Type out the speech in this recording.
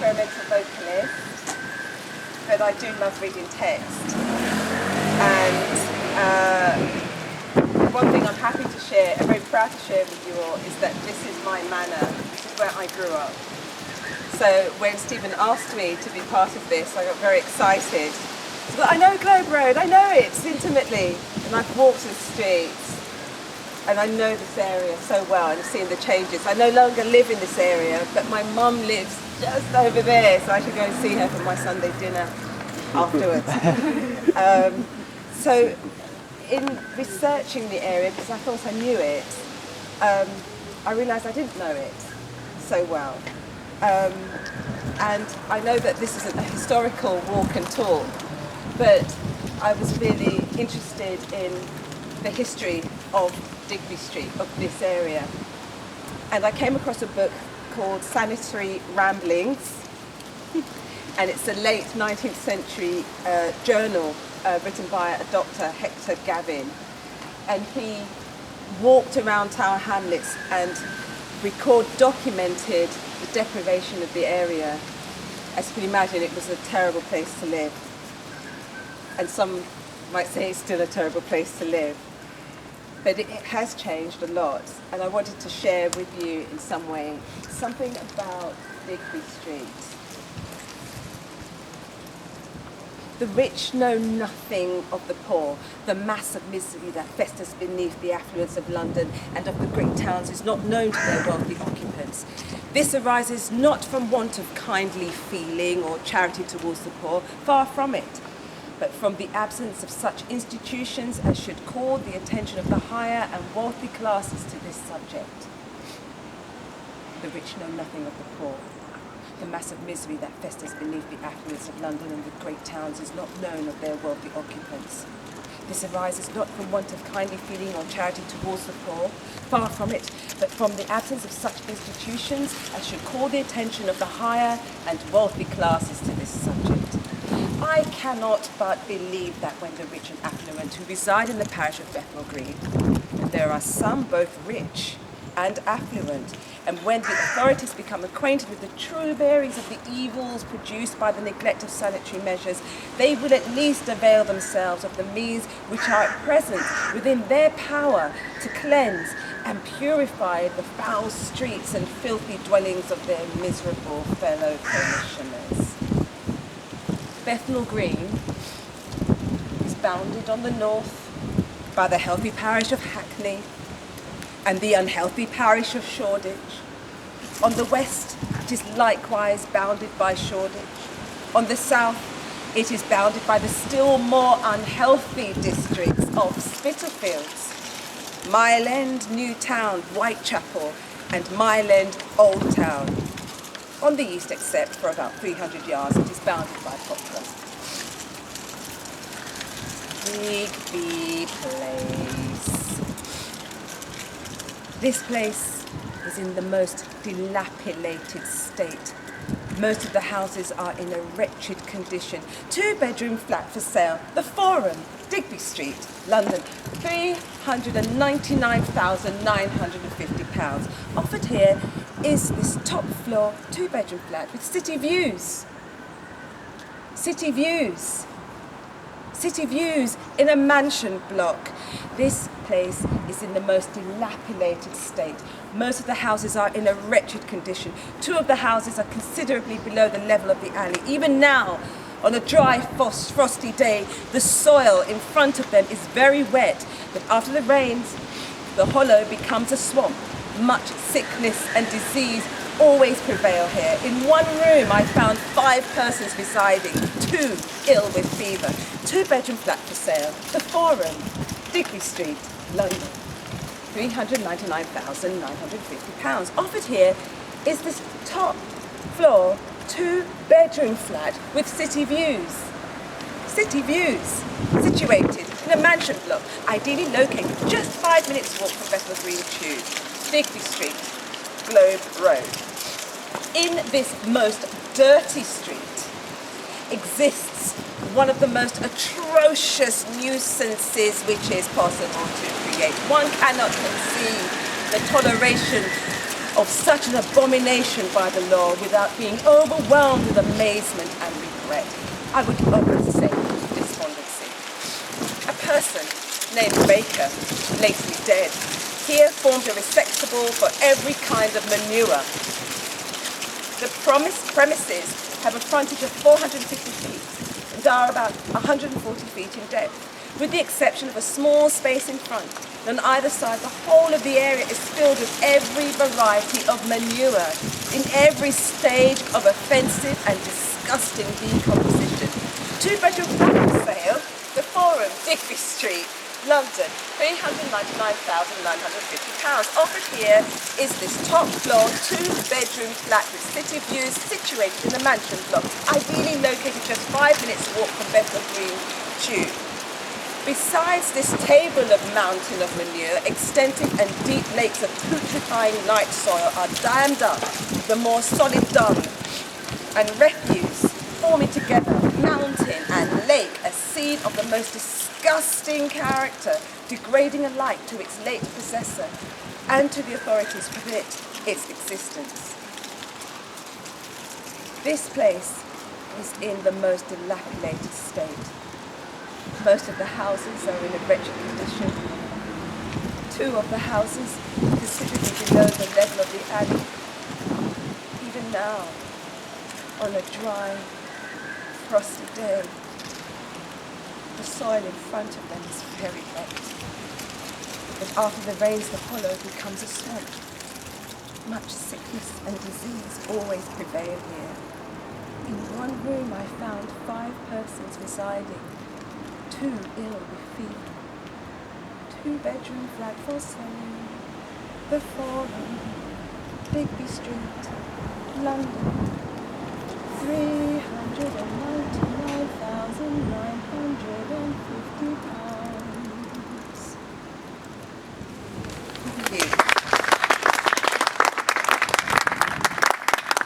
experimental vocalist, but I do love reading text. And one thing I'm happy to share, and very proud to share with you all, is that this is my manor. This is where I grew up. So when Stephen asked me to be part of this, I got very excited. So I know Globe Road, I know it intimately, and I've walked the streets, and I know this area so well, and I've seen the changes. I no longer live in this area, but my mum lives just over there, so I should go and see her for my Sunday dinner afterwards. So in researching the area, because I thought I knew it, I realised I didn't know it so well. And I know that this isn't a historical walk and talk, but I was really interested in the history of Digby Street, of this area. And I came across a book called Sanitary Ramblings, and it's a late 19th century journal written by a Dr. Hector Gavin. And he walked around Tower Hamlets and documented the deprivation of the area. As you can imagine, it was a terrible place to live. And some might say it's still a terrible place to live. But it has changed a lot. And I wanted to share with you in some way something about Digby Street. The rich know nothing of the poor. The mass of misery that festers beneath the affluence of London and of the great towns is not known to their wealthy occupants. This arises not from want of kindly feeling or charity towards the poor, far from it, but from the absence of such institutions as should call the attention of the higher and wealthy classes to this subject. The rich know nothing of the poor. The mass of misery that festers beneath the affluence of London and the great towns is not known of their wealthy occupants. This arises not from want of kindly feeling or charity towards the poor, far from it, but from the absence of such institutions as should call the attention of the higher and wealthy classes to this subject. I cannot but believe that when the rich and affluent who reside in the parish of Bethnal Green, and there are some both rich and affluent, and when the authorities become acquainted with the true bearings of the evils produced by the neglect of sanitary measures, they will at least avail themselves of the means which are at present within their power to cleanse and purify the foul streets and filthy dwellings of their miserable fellow parishioners. Bethnal Green is bounded on the north by the healthy parish of Hackney and the unhealthy parish of Shoreditch. On the west, it is likewise bounded by Shoreditch. On the south, it is bounded by the still more unhealthy districts of Spitalfields, Mile End, New Town, Whitechapel, and Mile End, Old Town. On the east, except for about 300 yards, it is bounded by Poplar. Digby Place. This place is in the most dilapidated state. Most of the houses are in a wretched condition. 2-bedroom flat for sale, The Forum, Digby Street, London, £399,950. Offered here is this top floor 2-bedroom flat with city views. City views. City views in a mansion block. This place is in the most dilapidated state. Most of the houses are in a wretched condition. 2 of the houses are considerably below the level of the alley. Even now, on a dry, frosty day, the soil in front of them is very wet, but after the rains, the hollow becomes a swamp. Much sickness and disease always prevail here. In one room, I found 5 persons residing, 2 ill with fever. 2-bedroom flat for sale, The Forum, Digby Street, London, £399,950. Offered here is this top floor 2-bedroom flat with city views. City views, situated in a mansion block, ideally located just 5 minutes walk from Bethnal Green Tube, Digby Street, Globe Road. In this most dirty street exists one of the most atrocious nuisances which is possible to create. One cannot conceive the toleration of such an abomination by the law without being overwhelmed with amazement and regret. I would almost say despondency. A person named Baker, lately dead, here formed a receptacle for every kind of manure. The premises have a frontage of 450 feet and are about 140 feet in depth, with the exception of a small space in front. On either side, the whole of the area is filled with every variety of manure in every stage of offensive and disgusting decomposition. Two-bedroom flat for sale, the Forum, Digby Street, London, £399,950. Offered here is this top floor, two-bedroom flat with city views situated in the mansion block, ideally located just 5 minutes walk from Bethnal Green Tube. Besides this table of mountain of manure, extensive and deep lakes of putrefying night soil are dammed up, the more solid dung and refuse forming together, mountain and lake, a seed of the most disgusting character, degrading alike to its late possessor and to the authorities who permit its existence. This place is in the most dilapidated state. Most of the houses are in a wretched condition. 2 of the houses considerably below the level of the alley. Even now, on a dry, frosty day, the soil in front of them is very wet. But after the rains, the hollow becomes a swamp. Much sickness and disease always prevail here. In one room I found 5 persons residing, 2 ill with fever. 2-bedroom flat for sale, the Forum, Digby Street, London,